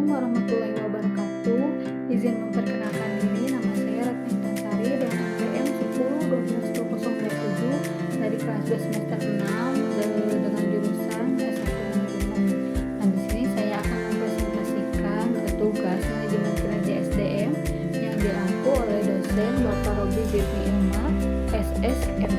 warahmatullahi wabarakatuh. Izin memperkenalkan diri, nama saya Ratna Intansari dengan NPM 10 dari kelas 2 semester 6 dengan jurusan S1 Manajemen. Nah, di sini saya akan mempresentasikan tugas manajemen kinerja SDM yang diampu oleh dosen Bapak Robi Zidni Ilma, SSMM.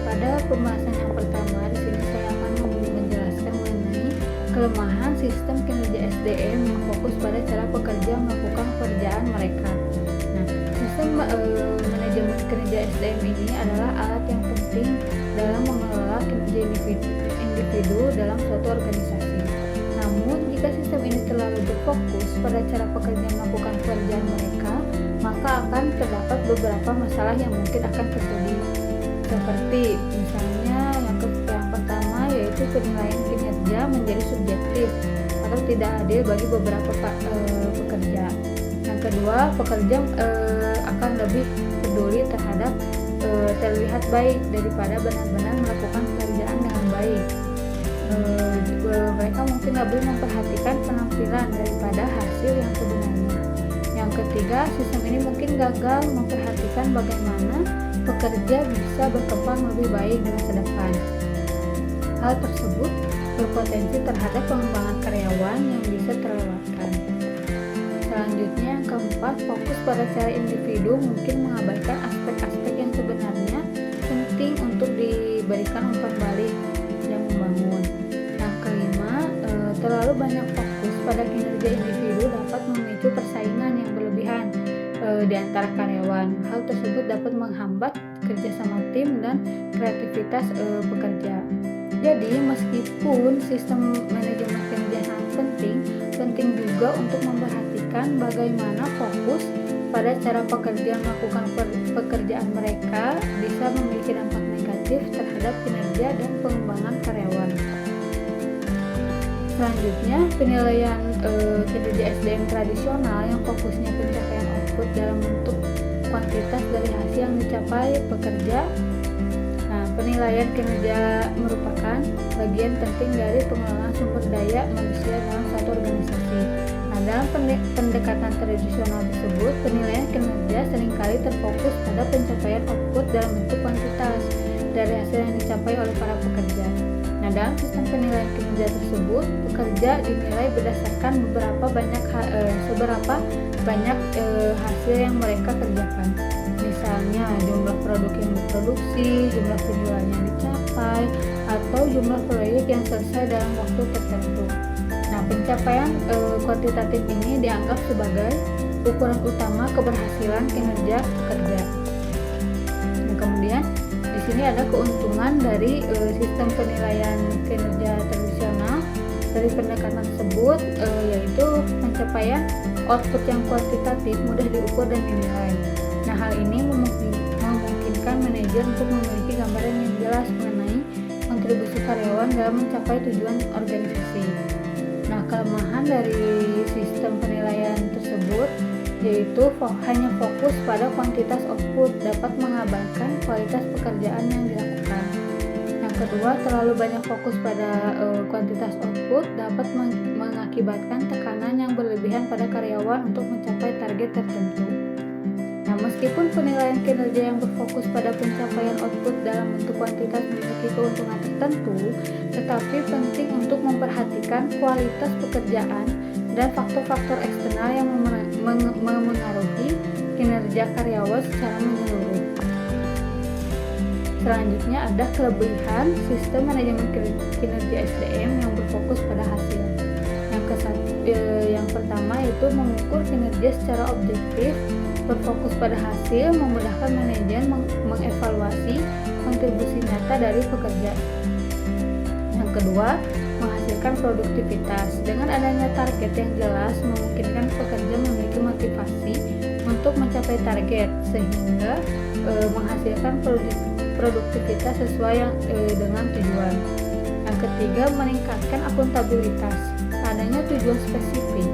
Pada pembahasan yang pertama, di sini saya akan menjelaskan mengenai kelemahan sistem kinerja SDM yang fokus pada cara pekerja melakukan pekerjaan mereka. Nah, sistem manajemen kinerja SDM ini adalah alat yang penting dalam mengelola kinerja individu dalam suatu organisasi. Namun, jika sistem ini terlalu berfokus pada cara pekerja melakukan pekerjaan mereka, maka akan terdapat beberapa masalah yang mungkin akan terjadi. Seperti misalnya yang pertama yaitu penilaian kinerja menjadi subjektif atau tidak adil bagi beberapa pekerja. Yang kedua, pekerja akan lebih peduli terhadap terlihat baik daripada benar-benar melakukan pekerjaan dengan baik. Mereka mungkin lebih memperhatikan penampilan daripada hasil yang sebenarnya. Yang ketiga, sistem ini mungkin gagal memperhatikan bagaimana pekerja bisa berkembang lebih baik di masa depan. Hal tersebut berpotensi terhadap pengembangan karyawan yang bisa terlewatkan. Selanjutnya, yang keempat, fokus pada cara individu mungkin mengabaikan aspek-aspek yang sebenarnya penting untuk diberikan umpan balik yang membangun. Yang kelima, terlalu banyak fokus pada kinerja individu dapat memicu persaingan yang berlebihan di antara karyawan. Hal tersebut dapat menghambat kerjasama tim dan kreativitas pekerja. Jadi, meskipun sistem manajemen kinerja sangat penting juga untuk memperhatikan bagaimana fokus pada cara pekerja melakukan pekerjaan mereka bisa memiliki dampak negatif terhadap kinerja dan pengembangan karyawan. Selanjutnya, penilaian kinerja SDM tradisional yang fokusnya pencapaian output dalam bentuk kuantitas dari hasil yang dicapai pekerja. Nah, penilaian kinerja merupakan bagian penting dari pengelolaan sumber daya manusia dalam satu organisasi. Nah, dalam pendekatan tradisional tersebut, penilaian kinerja seringkali terfokus pada pencapaian output dalam bentuk kuantitas dari hasil yang dicapai oleh para pekerja. Nah, dalam sistem penilaian kinerja tersebut, pekerja dinilai berdasarkan seberapa banyak hasil yang mereka kerjakan. Misalnya, jumlah produk yang diproduksi, jumlah penjualan yang dicapai, atau jumlah proyek yang selesai dalam waktu tertentu. Nah, pencapaian kuantitatif ini dianggap sebagai ukuran utama keberhasilan kinerja pekerja. Nah, kemudian di sini ada keuntungan dari sistem penilaian kinerja tradisional dari pendekatan tersebut, yaitu pencapaian output yang kuantitatif mudah diukur dan dinilai. Nah, hal ini memungkinkan manajer untuk memiliki gambaran yang jelas mengenai kontribusi karyawan dalam mencapai tujuan organisasi. Nah, kelemahan dari sistem penilaian tersebut yaitu hanya fokus pada kuantitas output dapat mengabaikan kualitas pekerjaan yang dilakukan. Yang kedua, terlalu banyak fokus pada kuantitas output dapat mengakibatkan tekanan yang berlebihan pada karyawan untuk mencapai target tertentu. Nah, meskipun penilaian kinerja yang berfokus pada pencapaian output dalam bentuk kuantitas memiliki keuntungan tertentu, tetapi penting untuk memperhatikan kualitas pekerjaan dan faktor-faktor eksternal yang memengaruhi kinerja karyawan secara menyeluruh. Selanjutnya ada kelebihan sistem manajemen kinerja SDM yang berfokus pada hasil. Yang pertama yaitu mengukur kinerja secara objektif, berfokus pada hasil, memudahkan manajer mengevaluasi kontribusi nyata dari pekerja. Yang kedua, menghasilkan produktivitas. Dengan adanya target yang jelas, memungkinkan pekerja memiliki motivasi untuk mencapai target, sehingga menghasilkan produktivitas sesuai dengan tujuan. Yang ketiga, meningkatkan akuntabilitas. Adanya tujuan spesifik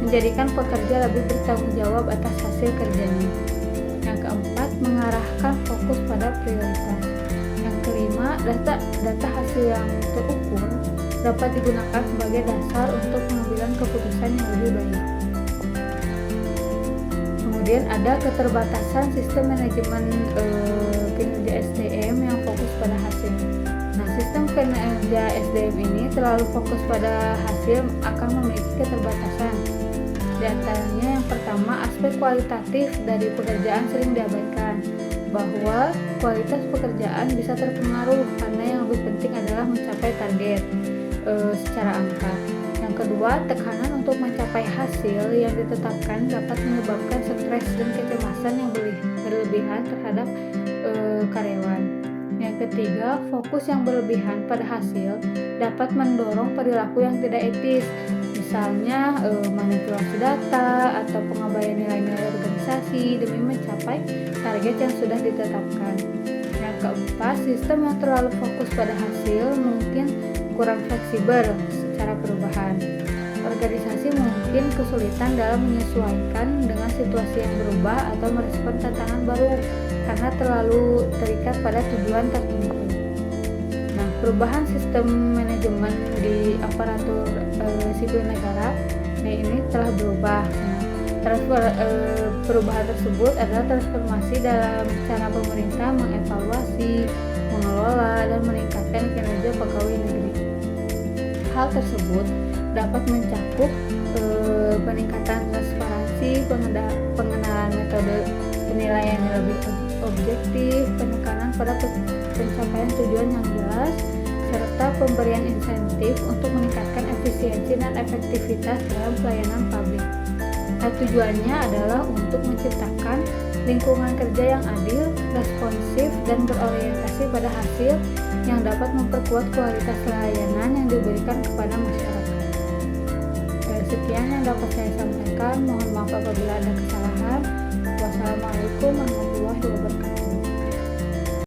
menjadikan pekerja lebih bertanggung jawab atas hasil kerjanya. Yang keempat, mengarahkan fokus pada prioritas. Yang kelima, data hasil yang terukur dapat digunakan sebagai dasar untuk pengambilan keputusan yang lebih baik. Kemudian ada keterbatasan sistem manajemen kinerja SDM yang fokus pada hasil. Nah, sistem kinerja SDM ini terlalu fokus pada hasil akan memiliki keterbatasan. Di antaranya yang pertama, aspek kualitatif dari pekerjaan sering diabaikan, bahwa kualitas pekerjaan bisa terpengaruh karena yang lebih penting adalah mencapai target secara angka. Yang kedua, tekanan untuk mencapai hasil yang ditetapkan dapat menyebabkan stres dan kecemasan yang berlebihan terhadap karyawan. Yang ketiga, fokus yang berlebihan pada hasil dapat mendorong perilaku yang tidak etis, misalnya manipulasi data atau pengabaian nilai-nilai organisasi demi mencapai target yang sudah ditetapkan. Yang keempat, sistem yang terlalu fokus pada hasil mungkin kurang fleksibel secara perubahan. Organisasi mungkin kesulitan dalam menyesuaikan dengan situasi yang berubah atau merespon tantangan baru karena terlalu terikat pada tujuan tertentu. Nah, perubahan sistem manajemen di aparatur sipil negara, ini telah berubah. Perubahan tersebut adalah transformasi dalam cara pemerintah mengevaluasi, mengelola, dan meningkatkan kinerja pegawai negeri. Hal tersebut dapat mencakup peningkatan transparansi, pengenalan metode penilaian yang lebih objektif, penekanan pada pencapaian tujuan yang jelas, serta pemberian insentif untuk meningkatkan efisiensi dan efektivitas dalam pelayanan publik. Nah, tujuannya adalah untuk menciptakan lingkungan kerja yang adil, responsif, dan berorientasi pada hasil yang dapat memperkuat kualitas layanan yang diberikan kepada masyarakat. Sekian yang dapat saya sampaikan. Mohon maaf apabila ada kesalahan. Wassalamualaikum warahmatullahi wabarakatuh.